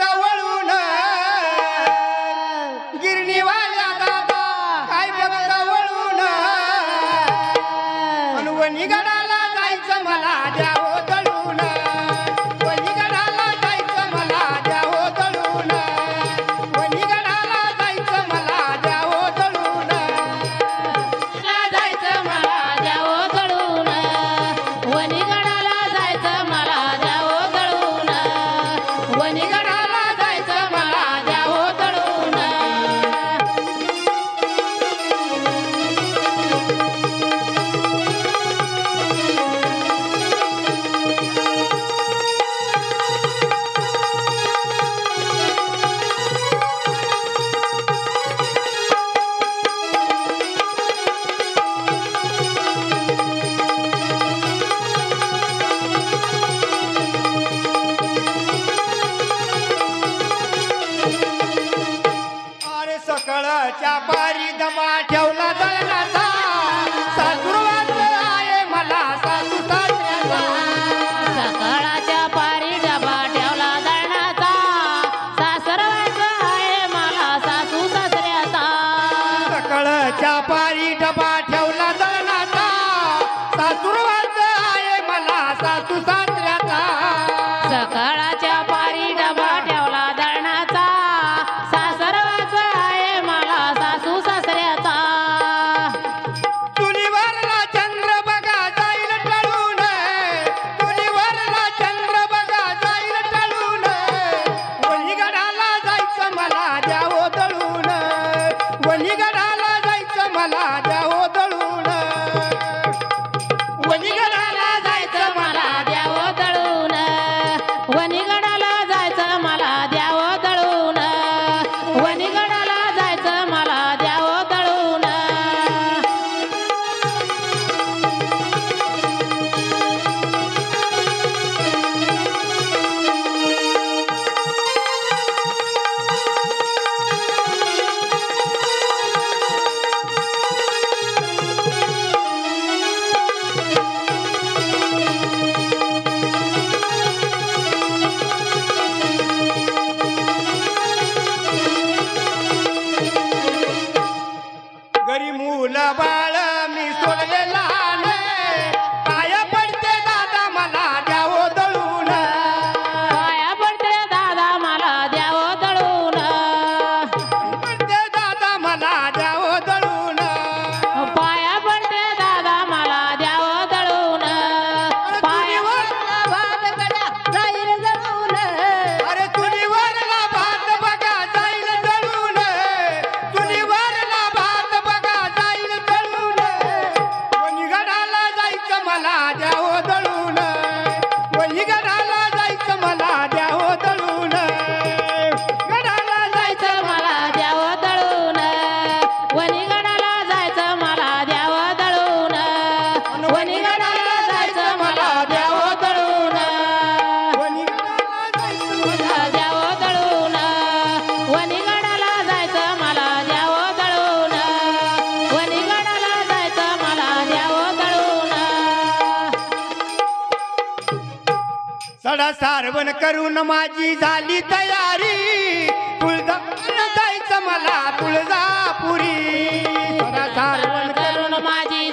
बघता वळून गिरणीवाल्या दादा काय बघता वळून आणि वणीगडाला जायचं मला द्या हो दळून वणीगडाला जायचं मला द्या हो दळून वणीगडाला जायचं मला द्या हो दळून जायचं मला द्या हो दळून वणीगडाला जायचं मला द्या हो दळून वणीगडाला जायचं मला द्या हो दळून अरे सकाळच्या पारी दमा ठेवला दळणाचा सासुरवाचं आहे मला सासू सासऱ्याचा सकाळच्या पारी डबा ठेवला दळणाचा सासरवाचा आहे मला सासू सासऱ्याचा सकाळच्या पारी डबा ठेवला दळणाचा सासुरवाचं आहे मला सासू सासऱ्याचा सकाळच्या पारी डबा ठेवला दळणाचा सासरवाचा आहे मला सासू सासऱ्याचा चुलीवरला चंद्र बघा जाईल टळून चुलीवरला चंद्र बघा जाईल टळून वणीगडाला जायचं मला द्या हो दळून वणीगडाला जायचं मला द्या हो दळून वणीगडाला जायचं मला द्या हो दळून वणीगडाला जायचं मला द्या हो दळून वणीगडाला जायचं मला द्या हो दळून घरी मुलं बाळ मी सोडले लहान पाया पडते दादा मला द्या हो दळून पाया पडते दादा मला द्या हो दळून पडते दादा मला द्या हो दळून पाया पडते दादा मला द्या हो दळून पायावरला भात गड्या जाईल दळून अरे चुलीवरला भात बघा जाईल जळून चुलीवरला भात बघा जाईल जळून वणीगडाला जायचं मला द्या हो दळून वणीगडाला जायचं मला द्या हो दळून गडाला जायचं मला द्या हो दळून वणीगडाला जायचं मला द्या हो दळून वणीगडाला जायचं मला द्या हो दळून वणीगडाला जायचं मला द्या हो दळून वणीगडाला जायचं मला द्या हो दळून वणीगडाला जायचं मला द्या हो दळून सडा सारवण करून माझी झाली तयारी तुळजापूर जायचं मला तुळजापुरी सडा सारवण करून माझी